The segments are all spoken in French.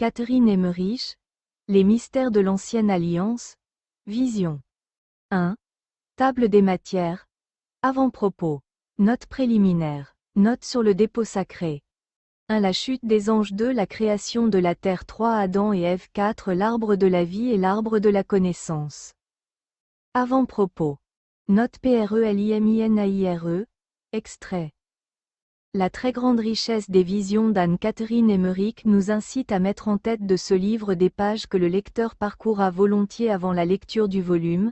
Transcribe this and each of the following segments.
Catherine Emmerich, Les mystères de l'Ancienne Alliance, Vision. 1. Table des matières. Avant-propos. Note préliminaire. Note sur le dépôt sacré. 1. La chute des anges. 2. La création de la terre. 3. Adam et Ève. 4. L'arbre de la vie et l'arbre de la connaissance. Avant-propos. Note PRELIMINAIRE. Extrait. La très grande richesse des visions d'Anne-Catherine Emmerich nous incite à mettre en tête de ce livre des pages que le lecteur parcourra volontiers avant la lecture du volume,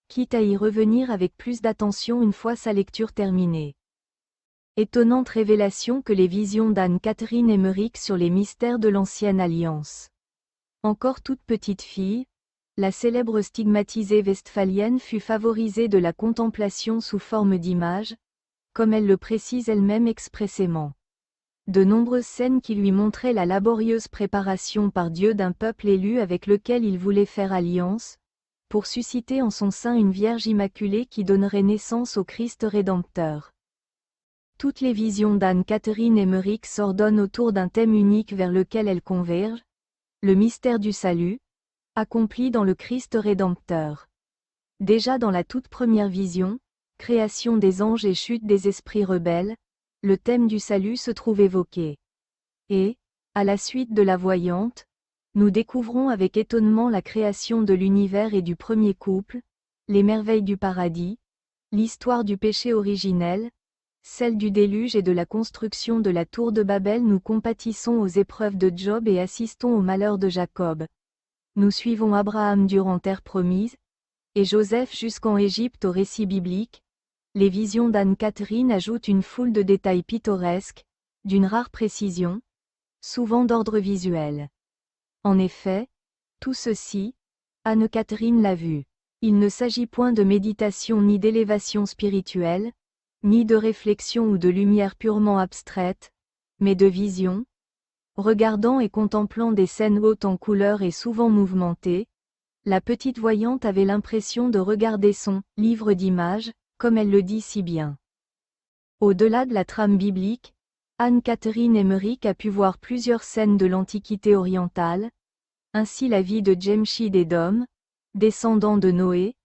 quitte à y revenir avec plus d'attention une fois sa lecture terminée. Étonnante révélation que les visions d'Anne-Catherine Emmerich sur les mystères de l'Ancienne Alliance. Encore toute petite fille, la célèbre stigmatisée westphalienne fut favorisée de la contemplation sous forme d'images, comme elle le précise elle-même expressément. De nombreuses scènes qui lui montraient la laborieuse préparation par Dieu d'un peuple élu avec lequel il voulait faire alliance, pour susciter en son sein une Vierge immaculée qui donnerait naissance au Christ Rédempteur. Toutes les visions d'Anne-Catherine Emmerich s'ordonnent autour d'un thème unique vers lequel elles convergent, le mystère du salut, accompli dans le Christ Rédempteur. Déjà dans la toute première vision, création des anges et chute des esprits rebelles, le thème du salut se trouve évoqué. Et, à la suite de la voyante, nous découvrons avec étonnement la création de l'univers et du premier couple, les merveilles du paradis, l'histoire du péché originel, celle du déluge et de la construction de la tour de Babel. Nous compatissons aux épreuves de Job et assistons au malheur de Jacob. Nous suivons Abraham durant terre promise, et Joseph jusqu'en Égypte au récit biblique. Les visions d'Anne-Catherine ajoutent une foule de détails pittoresques, d'une rare précision, souvent d'ordre visuel. En effet, tout ceci, Anne-Catherine l'a vu. Il ne s'agit point de méditation ni d'élévation spirituelle, ni de réflexion ou de lumière purement abstraite, mais de vision. Regardant et contemplant des scènes hautes en couleurs et souvent mouvementées, la petite voyante avait l'impression de regarder son « livre d'images », comme elle le dit si bien. Au-delà de la trame biblique, Anne-Catherine Emmerich a pu voir plusieurs scènes de l'Antiquité orientale, ainsi la vie de Djemshid Edom, descendant de Noé,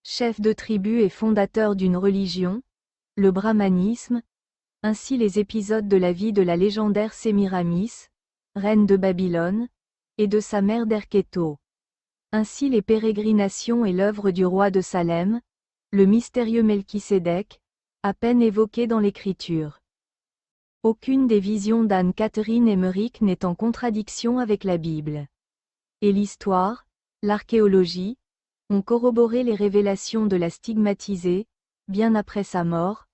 chef de tribu et fondateur d'une religion, le brahmanisme, ainsi les épisodes de la vie de la légendaire Sémiramis, reine de Babylone, et de sa mère Derketo. Ainsi les pérégrinations et l'œuvre du roi de Salem, le mystérieux Melchisédek, à peine évoqué dans l'Écriture. Aucune des visions d'Anne-Catherine Emmerich n'est en contradiction avec la Bible. Et l'histoire, l'archéologie, ont corroboré les révélations de la stigmatisée, bien après sa mort,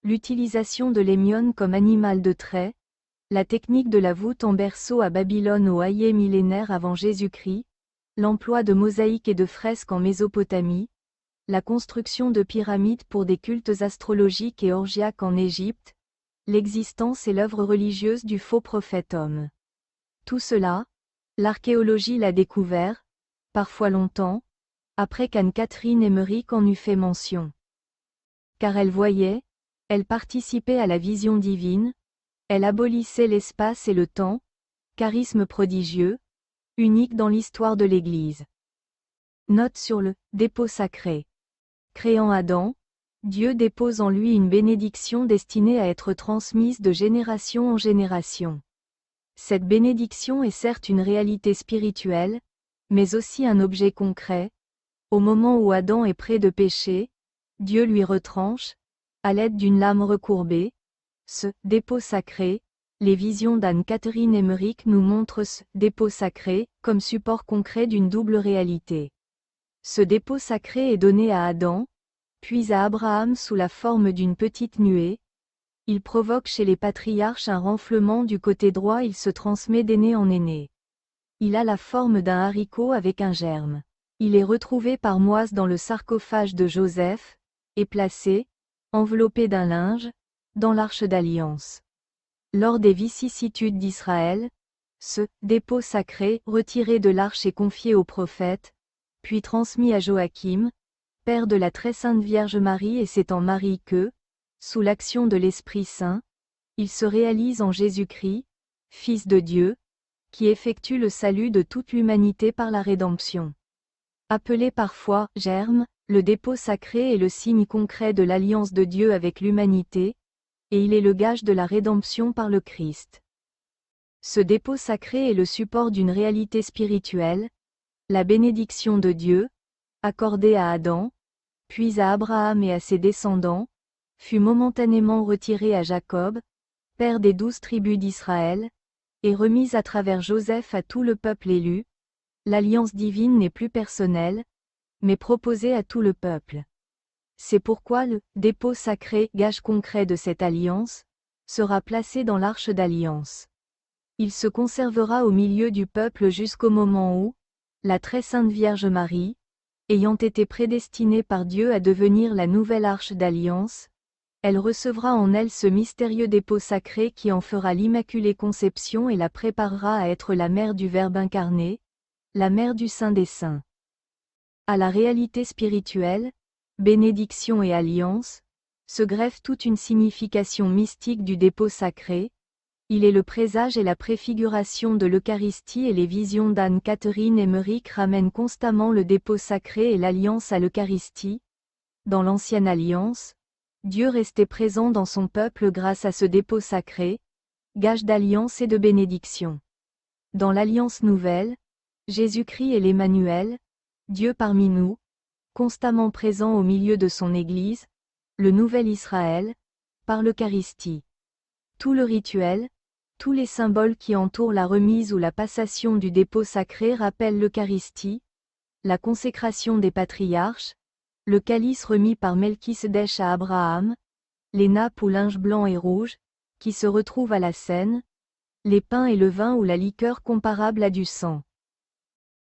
l'utilisation de l'hémione comme animal de trait, la technique de la voûte en berceau à Babylone au Hayé millénaire avant Jésus-Christ, l'emploi de mosaïques et de fresques en Mésopotamie, la construction de pyramides pour des cultes astrologiques et orgiaques en Égypte, l'existence et l'œuvre religieuse du faux prophète homme. Tout cela, l'archéologie l'a découvert, parfois longtemps, après qu'Anne-Catherine Emmerich en eût fait mention. Car elle voyait, elle participait à la vision divine, elle abolissait l'espace et le temps, charisme prodigieux, unique dans l'histoire de l'Église. Note sur le dépôt sacré. Créant Adam, Dieu dépose en lui une bénédiction destinée à être transmise de génération en génération. Cette bénédiction est certes une réalité spirituelle, mais aussi un objet concret. Au moment où Adam est près de pécher, Dieu lui retranche, à l'aide d'une lame recourbée, ce dépôt sacré. Les visions d'Anne-Catherine Emmerich nous montrent ce dépôt sacré comme support concret d'une double réalité. Ce dépôt sacré est donné à Adam, puis à Abraham sous la forme d'une petite nuée. Il provoque chez les patriarches un renflement du côté droit, il se transmet d'aîné en aîné. Il a la forme d'un haricot avec un germe. Il est retrouvé par Moïse dans le sarcophage de Joseph, et placé, enveloppé d'un linge, dans l'arche d'alliance. Lors des vicissitudes d'Israël, ce dépôt sacré retiré de l'arche est confié au prophète, puis transmis à Joachim, père de la très sainte Vierge Marie, et c'est en Marie que, sous l'action de l'Esprit Saint, il se réalise en Jésus-Christ, Fils de Dieu, qui effectue le salut de toute l'humanité par la rédemption. Appelé parfois « germe », le dépôt sacré est le signe concret de l'alliance de Dieu avec l'humanité, et il est le gage de la rédemption par le Christ. Ce dépôt sacré est le support d'une réalité spirituelle, la bénédiction de Dieu, accordée à Adam, puis à Abraham et à ses descendants, fut momentanément retirée à Jacob, père des 12 tribus d'Israël, et remise à travers Joseph à tout le peuple élu. L'alliance divine n'est plus personnelle, mais proposée à tout le peuple. C'est pourquoi le dépôt sacré, gage concret de cette alliance, sera placé dans l'arche d'alliance. Il se conservera au milieu du peuple jusqu'au moment où, la très sainte Vierge Marie, ayant été prédestinée par Dieu à devenir la nouvelle arche d'alliance, elle recevra en elle ce mystérieux dépôt sacré qui en fera l'Immaculée Conception et la préparera à être la mère du Verbe incarné, la mère du Saint des Saints. À la réalité spirituelle, bénédiction et alliance, se greffe toute une signification mystique du dépôt sacré. Il est le présage et la préfiguration de l'Eucharistie et les visions d'Anne-Catherine Emmerich ramènent constamment le dépôt sacré et l'alliance à l'Eucharistie. Dans l'Ancienne Alliance, Dieu restait présent dans son peuple grâce à ce dépôt sacré, gage d'alliance et de bénédiction. Dans l'Alliance Nouvelle, Jésus-Christ est l'Emmanuel, Dieu parmi nous, constamment présent au milieu de son Église, le Nouvel Israël, par l'Eucharistie. Tout le rituel, tous les symboles qui entourent la remise ou la passation du dépôt sacré rappellent l'Eucharistie, la consécration des patriarches, le calice remis par Melchisedech à Abraham, les nappes ou linges blancs et rouges, qui se retrouvent à la scène, les pains et le vin ou la liqueur comparable à du sang.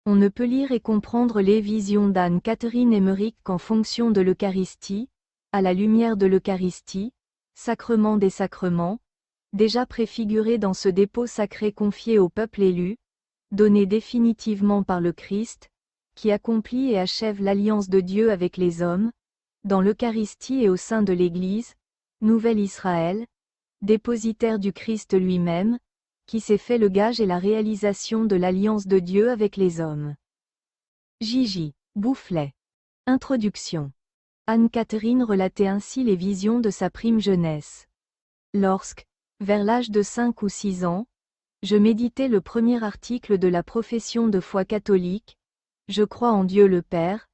On ne peut lire et comprendre les visions d'Anne-Catherine Emmerich qu'en fonction de l'Eucharistie, à la lumière de l'Eucharistie, sacrement des sacrements, déjà préfiguré dans ce dépôt sacré confié au peuple élu, donné définitivement par le Christ, qui accomplit et achève l'alliance de Dieu avec les hommes, dans l'Eucharistie et au sein de l'Église, Nouvel Israël, dépositaire du Christ lui-même, qui s'est fait le gage et la réalisation de l'alliance de Dieu avec les hommes. J.J. Boufflet. Introduction. Anne-Catherine relatait ainsi les visions de sa prime jeunesse. Lorsque, vers l'âge de 5 ou 6 ans, je méditais le premier article de la profession de foi catholique, je crois en Dieu le Père,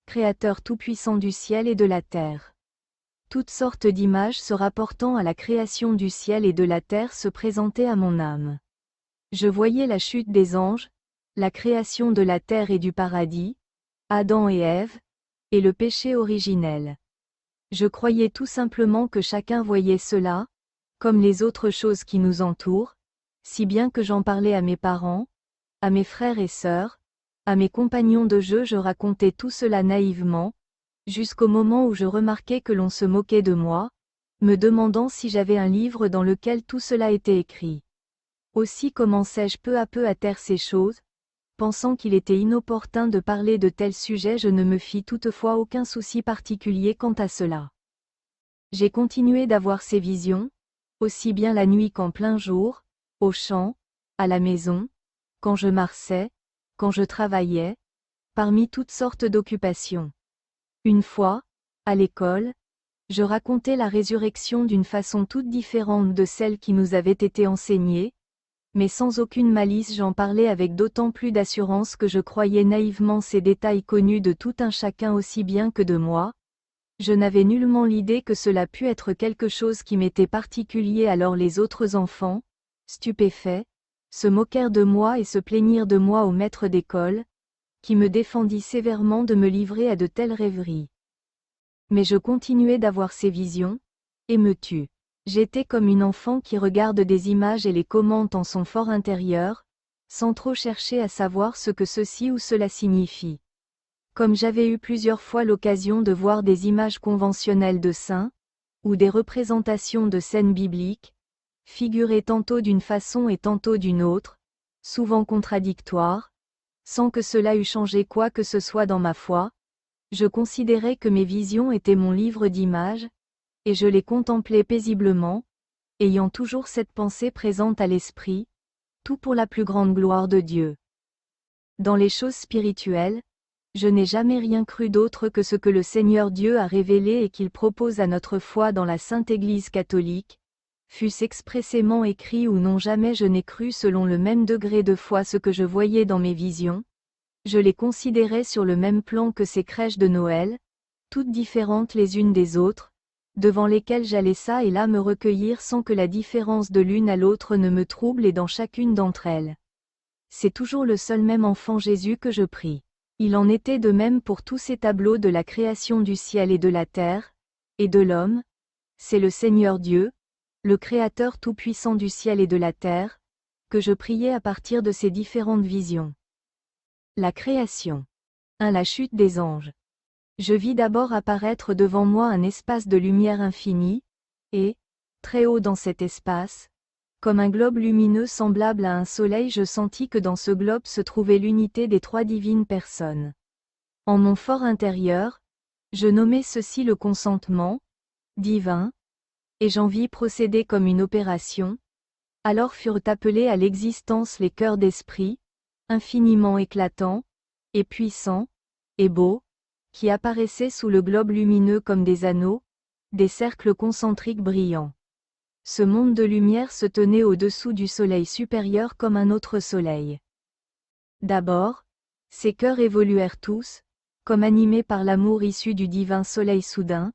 Créateur tout-puissant du ciel et de la terre. Toutes sortes d'images se rapportant à la création du ciel et de la terre se présentaient à mon âme. Je voyais la chute des anges, la création de la terre et du paradis, Adam et Ève, et le péché originel. Je croyais tout simplement que chacun voyait cela, comme les autres choses qui nous entourent, si bien que j'en parlais à mes parents, à mes frères et sœurs, à mes compagnons de jeu, je racontais tout cela naïvement, jusqu'au moment où je remarquai que l'on se moquait de moi, me demandant si j'avais un livre dans lequel tout cela était écrit. Aussi commençai-je peu à peu à taire ces choses, pensant qu'il était inopportun de parler de tels sujets. Je ne me fis toutefois aucun souci particulier quant à cela. J'ai continué d'avoir ces visions, aussi bien la nuit qu'en plein jour, au champ, à la maison, quand je marchais, quand je travaillais, parmi toutes sortes d'occupations. Une fois, à l'école, je racontais la résurrection d'une façon toute différente de celle qui nous avait été enseignée, mais sans aucune malice. J'en parlais avec d'autant plus d'assurance que je croyais naïvement ces détails connus de tout un chacun aussi bien que de moi. Je n'avais nullement l'idée que cela pût être quelque chose qui m'était particulier. Alors les autres enfants, stupéfaits, se moquèrent de moi et se plaignirent de moi au maître d'école, qui me défendit sévèrement de me livrer à de telles rêveries. Mais je continuais d'avoir ces visions, et me tue. J'étais comme une enfant qui regarde des images et les commente en son fort intérieur, sans trop chercher à savoir ce que ceci ou cela signifie. Comme j'avais eu plusieurs fois l'occasion de voir des images conventionnelles de saints, ou des représentations de scènes bibliques, figurées tantôt d'une façon et tantôt d'une autre, souvent contradictoires, sans que cela eût changé quoi que ce soit dans ma foi, je considérais que mes visions étaient mon livre d'images, et je les contemplais paisiblement, ayant toujours cette pensée présente à l'esprit: tout pour la plus grande gloire de Dieu. Dans les choses spirituelles, je n'ai jamais rien cru d'autre que ce que le Seigneur Dieu a révélé et qu'il propose à notre foi dans la Sainte Église catholique, fût-ce expressément écrit ou non. Jamais je n'ai cru selon le même degré de foi ce que je voyais dans mes visions. Je les considérais sur le même plan que ces crèches de Noël, toutes différentes les unes des autres, devant lesquelles j'allais çà et là me recueillir sans que la différence de l'une à l'autre ne me trouble, et dans chacune d'entre elles. C'est toujours le seul même enfant Jésus que je prie. Il en était de même pour tous ces tableaux de la création du ciel et de la terre, et de l'homme. C'est le Seigneur Dieu, le Créateur tout-puissant du ciel et de la terre, que je priais à partir de ces différentes visions. La création. 1. La chute des anges. Je vis d'abord apparaître devant moi un espace de lumière infinie, et, très haut dans cet espace, comme un globe lumineux semblable à un soleil, je sentis que dans ce globe se trouvait l'unité des trois divines personnes. En mon fort intérieur, je nommai ceci le consentement divin, et j'en vis procéder comme une opération. Alors furent appelés à l'existence les cœurs d'esprit, infiniment éclatants, et puissants, et beaux, qui apparaissaient sous le globe lumineux comme des anneaux, des cercles concentriques brillants. Ce monde de lumière se tenait au-dessous du soleil supérieur comme un autre soleil. D'abord, ces cœurs évoluèrent tous, comme animés par l'amour issu du divin soleil soudain.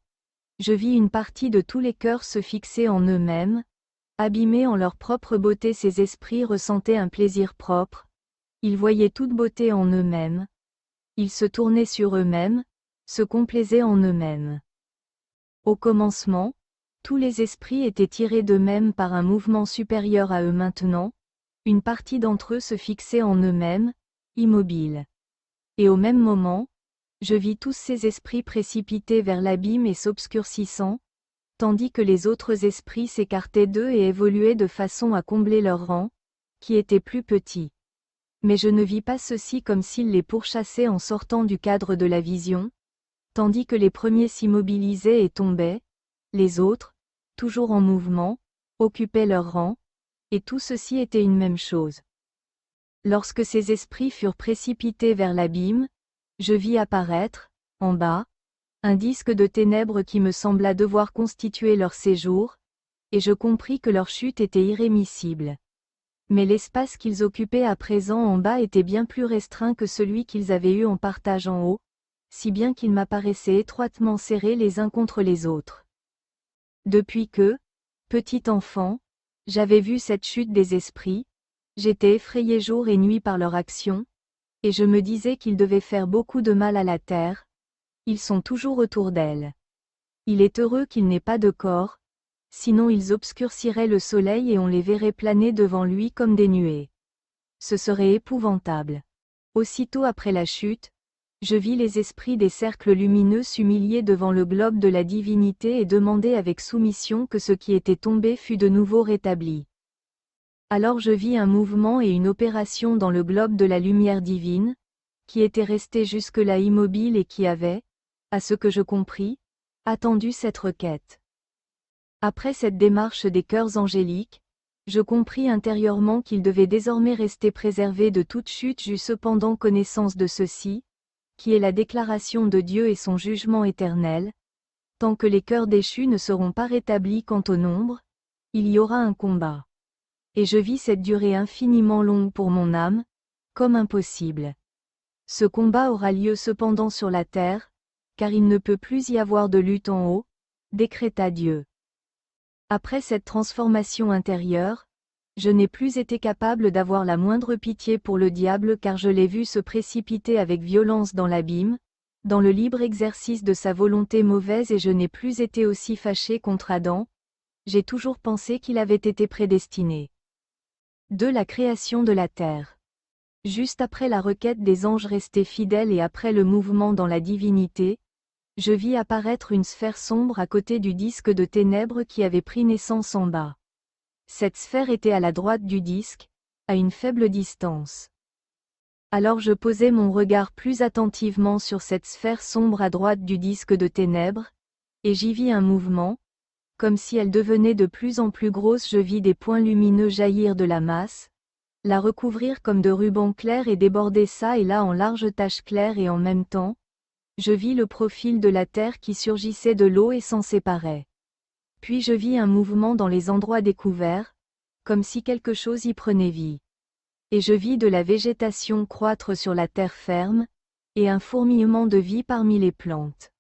Je vis une partie de tous les cœurs se fixer en eux-mêmes, abîmés en leur propre beauté. Ces esprits ressentaient un plaisir propre, ils voyaient toute beauté en eux-mêmes, ils se tournaient sur eux-mêmes, se complaisaient en eux-mêmes. Au commencement, tous les esprits étaient tirés d'eux-mêmes par un mouvement supérieur à eux. Maintenant, une partie d'entre eux se fixait en eux-mêmes, immobiles. Et au même moment, je vis tous ces esprits précipités vers l'abîme et s'obscurcissant, tandis que les autres esprits s'écartaient d'eux et évoluaient de façon à combler leur rang, qui était plus petit. Mais je ne vis pas ceci comme s'ils les pourchassaient en sortant du cadre de la vision, tandis que les premiers s'immobilisaient et tombaient, les autres, toujours en mouvement, occupaient leur rang, et tout ceci était une même chose. Lorsque ces esprits furent précipités vers l'abîme, je vis apparaître, en bas, un disque de ténèbres qui me sembla devoir constituer leur séjour, et je compris que leur chute était irrémissible. Mais l'espace qu'ils occupaient à présent en bas était bien plus restreint que celui qu'ils avaient eu en partage en haut, si bien qu'ils m'apparaissaient étroitement serrés les uns contre les autres. Depuis que, petit enfant, j'avais vu cette chute des esprits, j'étais effrayé jour et nuit par leur action, et je me disais qu'ils devaient faire beaucoup de mal à la terre. Ils sont toujours autour d'elle. Il est heureux qu'ils n'aient pas de corps, sinon ils obscurciraient le soleil et on les verrait planer devant lui comme des nuées. Ce serait épouvantable. Aussitôt après la chute, je vis les esprits des cercles lumineux s'humilier devant le globe de la divinité et demander avec soumission que ce qui était tombé fût de nouveau rétabli. Alors je vis un mouvement et une opération dans le globe de la lumière divine, qui était resté jusque-là immobile et qui avait, à ce que je compris, attendu cette requête. Après cette démarche des cœurs angéliques, je compris intérieurement qu'ils devaient désormais rester préservés de toute chute. J'eus cependant connaissance de ceci, qui est la déclaration de Dieu et son jugement éternel. Tant que les cœurs déchus ne seront pas rétablis quant au nombre, il y aura un combat. Et je vis cette durée infiniment longue pour mon âme, comme impossible. Ce combat aura lieu cependant sur la terre, car il ne peut plus y avoir de lutte en haut, décréta Dieu. Après cette transformation intérieure, je n'ai plus été capable d'avoir la moindre pitié pour le diable, car je l'ai vu se précipiter avec violence dans l'abîme, dans le libre exercice de sa volonté mauvaise, et je n'ai plus été aussi fâché contre Adam. J'ai toujours pensé qu'il avait été prédestiné. 2. La création de la terre. Juste après la requête des anges restés fidèles et après le mouvement dans la divinité, je vis apparaître une sphère sombre à côté du disque de ténèbres qui avait pris naissance en bas. Cette sphère était à la droite du disque, à une faible distance. Alors je posai mon regard plus attentivement sur cette sphère sombre à droite du disque de ténèbres, et j'y vis un mouvement, comme si elle devenait de plus en plus grosse. Je vis des points lumineux jaillir de la masse, la recouvrir comme de ruban clair et déborder çà et là en larges taches claires et en même temps, je vis le profil de la terre qui surgissait de l'eau et s'en séparait. Puis je vis un mouvement dans les endroits découverts, comme si quelque chose y prenait vie. Et je vis de la végétation croître sur la terre ferme, et un fourmillement de vie parmi les plantes.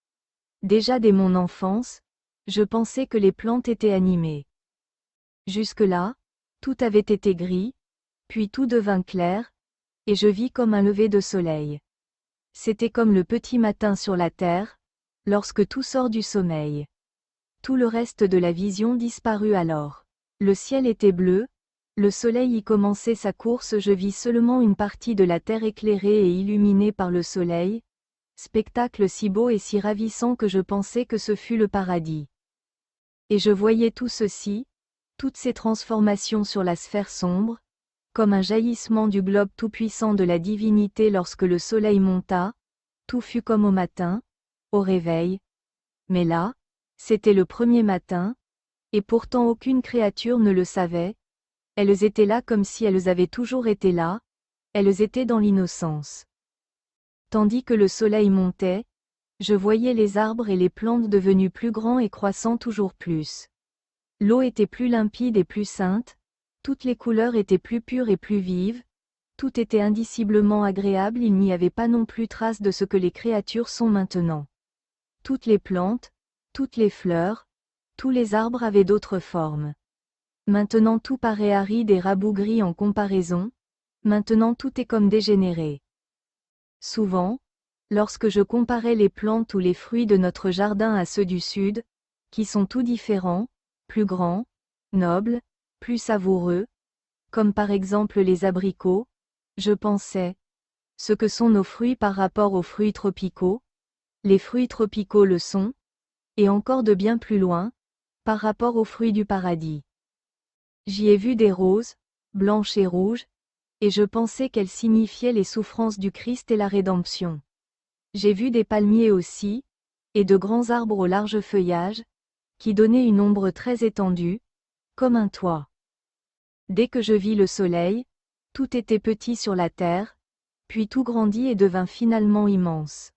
Déjà dès mon enfance, je pensais que les plantes étaient animées. Jusque-là, tout avait été gris, puis tout devint clair, et je vis comme un lever de soleil. C'était comme le petit matin sur la terre, lorsque tout sort du sommeil. Tout le reste de la vision disparut alors. Le ciel était bleu, le soleil y commençait sa course, je vis seulement une partie de la terre éclairée et illuminée par le soleil, spectacle si beau et si ravissant que je pensais que ce fût le paradis. Et je voyais tout ceci, toutes ces transformations sur la sphère sombre, comme un jaillissement du globe tout-puissant de la divinité lorsque le soleil monta, tout fut comme au matin, au réveil. Mais là, c'était le premier matin, et pourtant aucune créature ne le savait, elles étaient là comme si elles avaient toujours été là, elles étaient dans l'innocence. Tandis que le soleil montait, je voyais les arbres et les plantes devenus plus grands et croissant toujours plus. L'eau était plus limpide et plus sainte, toutes les couleurs étaient plus pures et plus vives, tout était indiciblement agréable, il n'y avait pas non plus trace de ce que les créatures sont maintenant. Toutes les plantes, toutes les fleurs, tous les arbres avaient d'autres formes. Maintenant tout paraît aride et rabougri en comparaison, maintenant tout est comme dégénéré. Souvent, lorsque je comparais les plantes ou les fruits de notre jardin à ceux du sud, qui sont tout différents, plus grands, nobles, plus savoureux, comme par exemple les abricots, je pensais, ce que sont nos fruits par rapport aux fruits tropicaux, les fruits tropicaux le sont, et encore de bien plus loin, par rapport aux fruits du paradis. J'y ai vu des roses, blanches et rouges, et je pensais qu'elles signifiaient les souffrances du Christ et la rédemption. J'ai vu des palmiers aussi, et de grands arbres au large feuillage, qui donnaient une ombre très étendue, comme un toit. Dès que je vis le soleil, tout était petit sur la terre, puis tout grandit et devint finalement immense.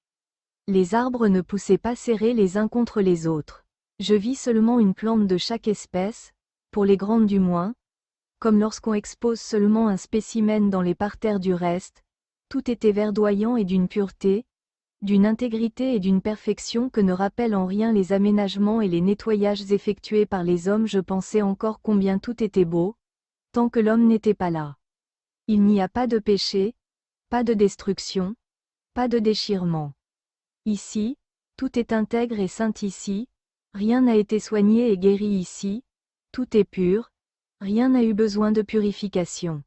Les arbres ne poussaient pas serrés les uns contre les autres. Je vis seulement une plante de chaque espèce, pour les grandes du moins, comme lorsqu'on expose seulement un spécimen dans les parterres du reste, tout était verdoyant et d'une pureté, d'une intégrité et d'une perfection que ne rappellent en rien les aménagements et les nettoyages effectués par les hommes. Je pensais encore combien tout était beau, tant que l'homme n'était pas là. Il n'y a pas de péché, pas de destruction, pas de déchirement. Ici, tout est intègre et saint ici, rien n'a été soigné et guéri ici, tout est pur, rien n'a eu besoin de purification.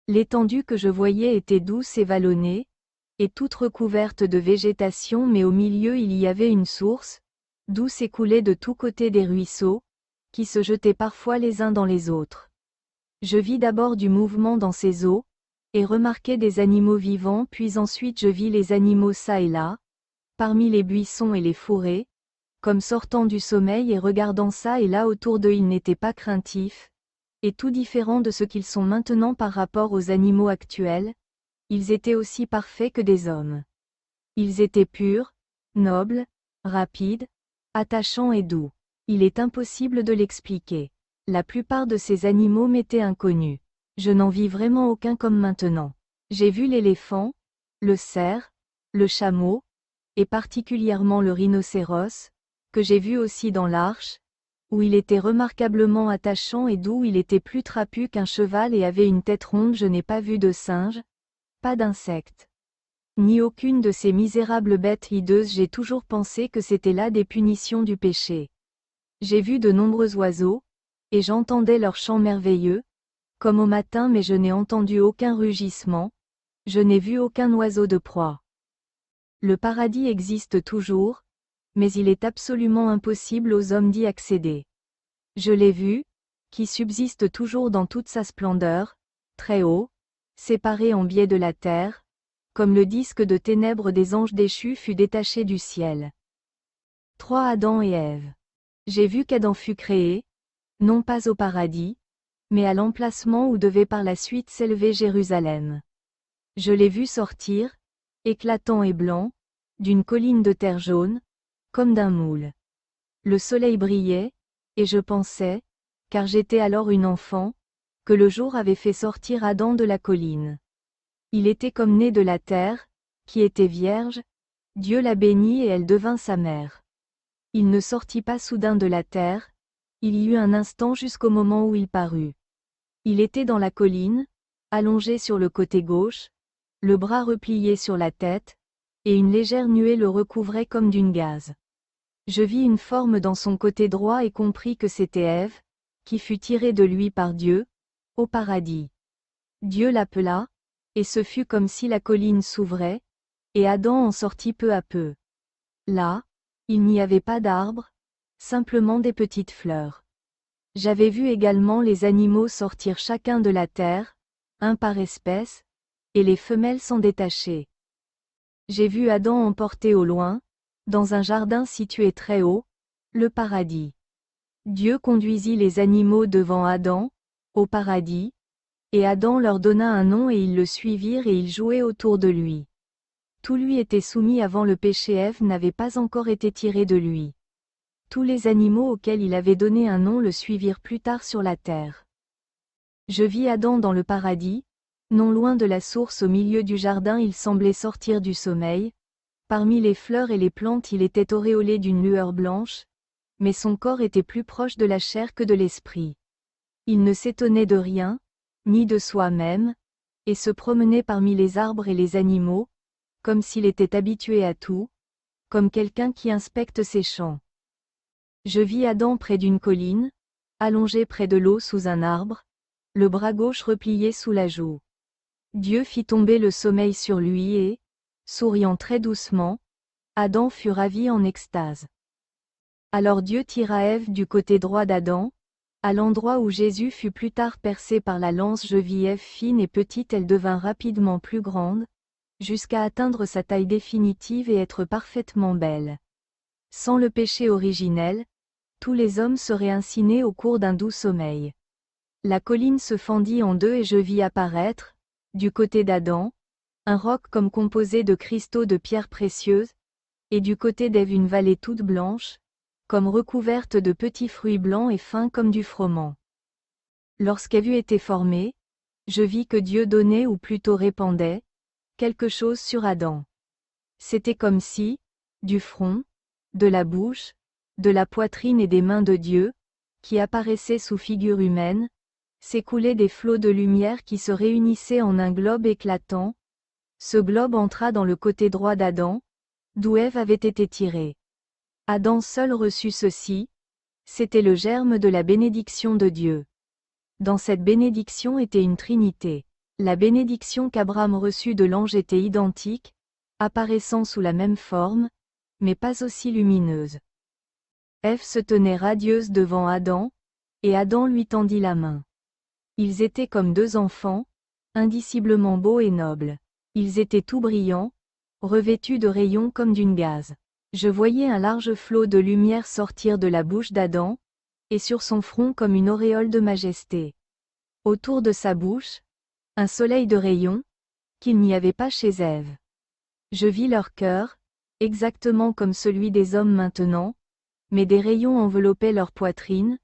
L'étendue que je voyais était douce et vallonnée, et toute recouverte de végétation, mais au milieu il y avait une source, d'où s'écoulaient de tous côtés des ruisseaux, qui se jetaient parfois les uns dans les autres. Je vis d'abord du mouvement dans ces eaux, et remarquai des animaux vivants, puis ensuite je vis les animaux çà et là, parmi les buissons et les fourrés, comme sortant du sommeil et regardant çà et là autour d'eux. Ils n'étaient pas craintifs, et tout différents de ce qu'ils sont maintenant par rapport aux animaux actuels, ils étaient aussi parfaits que des hommes. Ils étaient purs, nobles, rapides, attachants et doux. Il est impossible de l'expliquer. La plupart de ces animaux m'étaient inconnus. Je n'en vis vraiment aucun comme maintenant. J'ai vu l'éléphant, le cerf, le chameau, et particulièrement le rhinocéros, que j'ai vu aussi dans l'arche, où il était remarquablement attachant et doux. Il était plus trapu qu'un cheval et avait une tête ronde. Je n'ai pas vu de singe, pas d'insectes, ni aucune de ces misérables bêtes hideuses. J'ai toujours pensé que c'était là des punitions du péché. J'ai vu de nombreux oiseaux, et j'entendais leurs chants merveilleux, comme au matin, mais je n'ai entendu aucun rugissement, je n'ai vu aucun oiseau de proie. Le paradis existe toujours, mais il est absolument impossible aux hommes d'y accéder. Je l'ai vu, qui subsiste toujours dans toute sa splendeur, très haut, séparé en biais de la terre, comme le disque de ténèbres des anges déchus fut détaché du ciel. 3 Adam et Ève. J'ai vu qu'Adam fut créé, non pas au paradis, mais à l'emplacement où devait par la suite s'élever Jérusalem. Je l'ai vu sortir, éclatant et blanc, d'une colline de terre jaune, comme d'un moule. Le soleil brillait, et je pensais, car j'étais alors une enfant, que le jour avait fait sortir Adam de la colline. Il était comme né de la terre, qui était vierge, Dieu l'a bénie et elle devint sa mère. Il ne sortit pas soudain de la terre, il y eut un instant jusqu'au moment où il parut. Il était dans la colline, allongé sur le côté gauche, le bras replié sur la tête, et une légère nuée le recouvrait comme d'une gaze. Je vis une forme dans son côté droit et compris que c'était Ève, qui fut tirée de lui par Dieu, au paradis. Dieu l'appela, et ce fut comme si la colline s'ouvrait, et Adam en sortit peu à peu. Là, il n'y avait pas d'arbres, simplement des petites fleurs. J'avais vu également les animaux sortir chacun de la terre, un par espèce, et les femelles s'en détacher. J'ai vu Adam emporté au loin, dans un jardin situé très haut, le paradis. Dieu conduisit les animaux devant Adam, au paradis, et Adam leur donna un nom et ils le suivirent et ils jouaient autour de lui. Tout lui était soumis avant le péché. Ève n'avait pas encore été tirée de lui. Tous les animaux auxquels il avait donné un nom le suivirent plus tard sur la terre. Je vis Adam dans le paradis, non loin de la source au milieu du jardin. Il semblait sortir du sommeil. Parmi les fleurs et les plantes il était auréolé d'une lueur blanche, mais son corps était plus proche de la chair que de l'esprit. Il ne s'étonnait de rien, ni de soi-même, et se promenait parmi les arbres et les animaux, comme s'il était habitué à tout, comme quelqu'un qui inspecte ses champs. Je vis Adam près d'une colline, allongé près de l'eau sous un arbre, le bras gauche replié sous la joue. Dieu fit tomber le sommeil sur lui et, souriant très doucement, Adam fut ravi en extase. Alors Dieu tira Ève du côté droit d'Adam, à l'endroit où Jésus fut plus tard percé par la lance. Je vis Ève fine et petite, elle devint rapidement plus grande, jusqu'à atteindre sa taille définitive et être parfaitement belle. Sans le péché originel, tous les hommes seraient ainsi nés au cours d'un doux sommeil. La colline se fendit en deux et je vis apparaître, du côté d'Adam, un roc comme composé de cristaux de pierres précieuses, et du côté d'Ève une vallée toute blanche, comme recouverte de petits fruits blancs et fins comme du froment. Lorsqu'Ève eut été formée, je vis que Dieu donnait ou plutôt répandait, quelque chose sur Adam. C'était comme si, du front, de la bouche, de la poitrine et des mains de Dieu, qui apparaissaient sous figure humaine, s'écoulaient des flots de lumière qui se réunissaient en un globe éclatant. Ce globe entra dans le côté droit d'Adam, d'où Ève avait été tirée. Adam seul reçut ceci, c'était le germe de la bénédiction de Dieu. Dans cette bénédiction était une trinité. La bénédiction qu'Abraham reçut de l'ange était identique, apparaissant sous la même forme, mais pas aussi lumineuse. Ève se tenait radieuse devant Adam, et Adam lui tendit la main. Ils étaient comme deux enfants, indiciblement beaux et nobles. Ils étaient tout brillants, revêtus de rayons comme d'une gaze. Je voyais un large flot de lumière sortir de la bouche d'Adam, et sur son front comme une auréole de majesté. Autour de sa bouche, un soleil de rayons, qu'il n'y avait pas chez Ève. Je vis leur cœur, exactement comme celui des hommes maintenant, mais des rayons enveloppaient leur poitrine,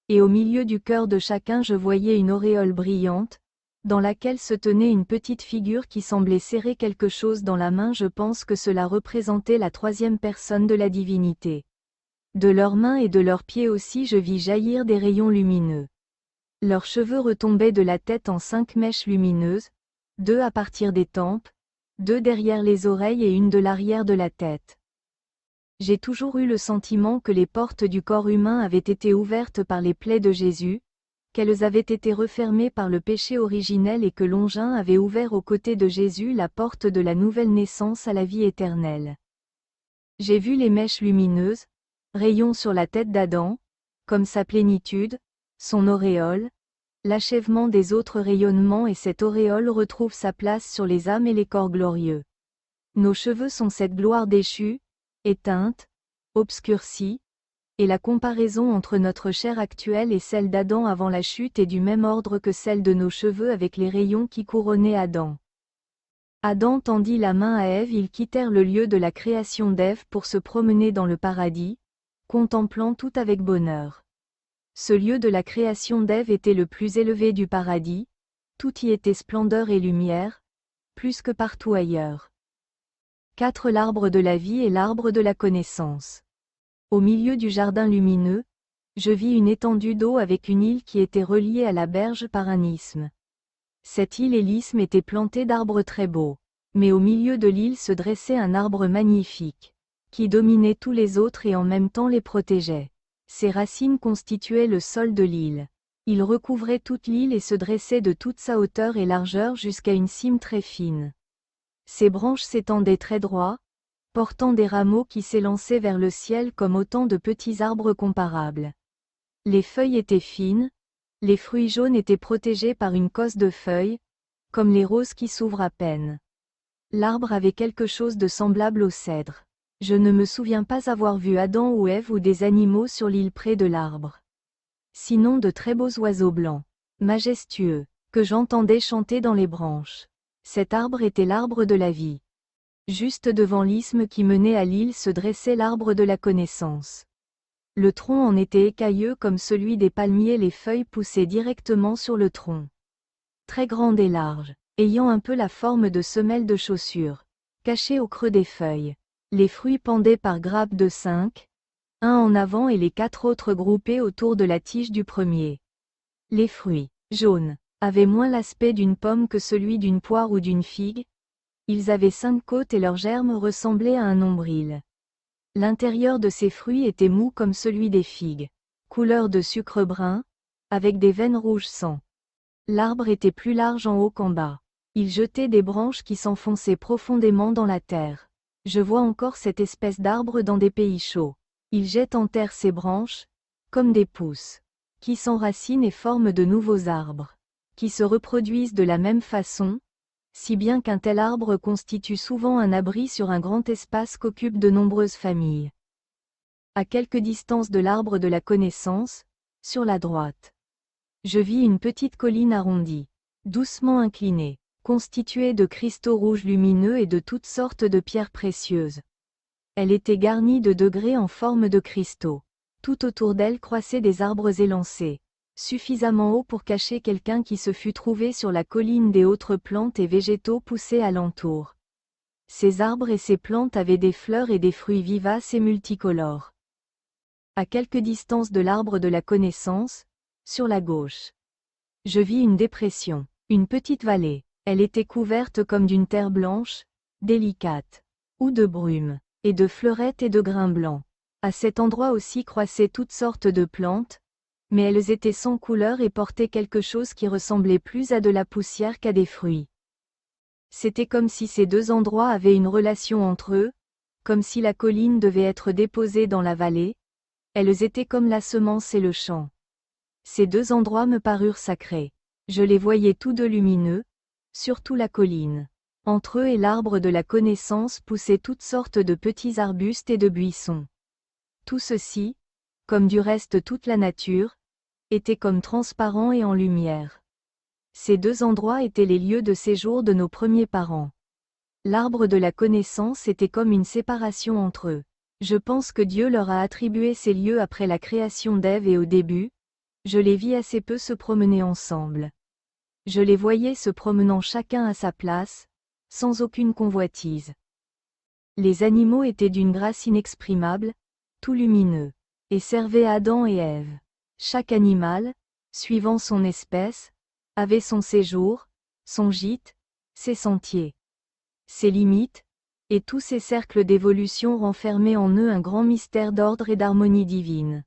et au milieu du cœur de chacun je voyais une auréole brillante, dans laquelle se tenait une petite figure qui semblait serrer quelque chose dans la main. Je pense que cela représentait la troisième personne de la divinité. De leurs mains et de leurs pieds aussi je vis jaillir des rayons lumineux. Leurs cheveux retombaient de la tête en 5 mèches lumineuses, 2 à partir des tempes, 2 derrière les oreilles et une de l'arrière de la tête. J'ai toujours eu le sentiment que les portes du corps humain avaient été ouvertes par les plaies de Jésus, qu'elles avaient été refermées par le péché originel et que Longin avait ouvert aux côtés de Jésus la porte de la nouvelle naissance à la vie éternelle. J'ai vu les mèches lumineuses, rayons sur la tête d'Adam, comme sa plénitude, son auréole, l'achèvement des autres rayonnements, et cette auréole retrouve sa place sur les âmes et les corps glorieux. Nos cheveux sont cette gloire déchue, éteinte, obscurcie, et la comparaison entre notre chair actuelle et celle d'Adam avant la chute est du même ordre que celle de nos cheveux avec les rayons qui couronnaient Adam. Adam tendit la main à Ève, ils quittèrent le lieu de la création d'Ève pour se promener dans le paradis, contemplant tout avec bonheur. Ce lieu de la création d'Ève était le plus élevé du paradis, tout y était splendeur et lumière, plus que partout ailleurs. 4. L'arbre de la vie et l'arbre de la connaissance. Au milieu du jardin lumineux, je vis une étendue d'eau avec une île qui était reliée à la berge par un isthme. Cette île et l'isthme étaient plantés d'arbres très beaux, mais au milieu de l'île se dressait un arbre magnifique, qui dominait tous les autres et en même temps les protégeait. Ses racines constituaient le sol de l'île. Il recouvrait toute l'île et se dressait de toute sa hauteur et largeur jusqu'à une cime très fine. Ses branches s'étendaient très droit, portant des rameaux qui s'élançaient vers le ciel comme autant de petits arbres comparables. Les feuilles étaient fines, les fruits jaunes étaient protégés par une cosse de feuilles, comme les roses qui s'ouvrent à peine. L'arbre avait quelque chose de semblable au cèdre. Je ne me souviens pas avoir vu Adam ou Ève ou des animaux sur l'île près de l'arbre. Sinon de très beaux oiseaux blancs, majestueux, que j'entendais chanter dans les branches. Cet arbre était l'arbre de la vie. Juste devant l'isthme qui menait à l'île se dressait l'arbre de la connaissance. Le tronc en était écailleux comme celui des palmiers, les feuilles poussaient directement sur le tronc. Très grande et large, ayant un peu la forme de semelles de chaussures, cachées au creux des feuilles. Les fruits pendaient par grappes de 5, un en avant et les 4 autres groupés autour de la tige du premier. Les fruits, jaunes, avaient moins l'aspect d'une pomme que celui d'une poire ou d'une figue. Ils avaient 5 côtes et leurs germes ressemblaient à un nombril. L'intérieur de ces fruits était mou comme celui des figues, couleur de sucre brun, avec des veines rouges sang. L'arbre était plus large en haut qu'en bas. Il jetait des branches qui s'enfonçaient profondément dans la terre. Je vois encore cette espèce d'arbre dans des pays chauds. Il jette en terre ses branches, comme des pousses, qui s'enracinent et forment de nouveaux arbres, qui se reproduisent de la même façon, si bien qu'un tel arbre constitue souvent un abri sur un grand espace qu'occupent de nombreuses familles. À quelque distance de l'arbre de la connaissance, sur la droite, je vis une petite colline arrondie, doucement inclinée, constituée de cristaux rouges lumineux et de toutes sortes de pierres précieuses. Elle était garnie de degrés en forme de cristaux. Tout autour d'elle croissaient des arbres élancés, suffisamment hauts pour cacher quelqu'un qui se fût trouvé sur la colline. Des autres plantes et végétaux poussaient alentour. Ces arbres et ces plantes avaient des fleurs et des fruits vivaces et multicolores. À quelque distance de l'arbre de la connaissance, sur la gauche, je vis une dépression, une petite vallée. Elle était couverte comme d'une terre blanche, délicate, ou de brume, et de fleurettes et de grains blancs. À cet endroit aussi croissaient toutes sortes de plantes, mais elles étaient sans couleur et portaient quelque chose qui ressemblait plus à de la poussière qu'à des fruits. C'était comme si ces deux endroits avaient une relation entre eux, comme si la colline devait être déposée dans la vallée. Elles étaient comme la semence et le champ. Ces deux endroits me parurent sacrés. Je les voyais tous deux lumineux, surtout la colline. Entre eux et l'arbre de la connaissance poussaient toutes sortes de petits arbustes et de buissons. Tout ceci, comme du reste toute la nature, était comme transparent et en lumière. Ces deux endroits étaient les lieux de séjour de nos premiers parents. L'arbre de la connaissance était comme une séparation entre eux. Je pense que Dieu leur a attribué ces lieux après la création d'Ève et au début, je les vis assez peu se promener ensemble. Je les voyais se promenant chacun à sa place, sans aucune convoitise. Les animaux étaient d'une grâce inexprimable, tout lumineux, et servaient Adam et Ève. Chaque animal, suivant son espèce, avait son séjour, son gîte, ses sentiers, ses limites, et tous ces cercles d'évolution renfermaient en eux un grand mystère d'ordre et d'harmonie divine.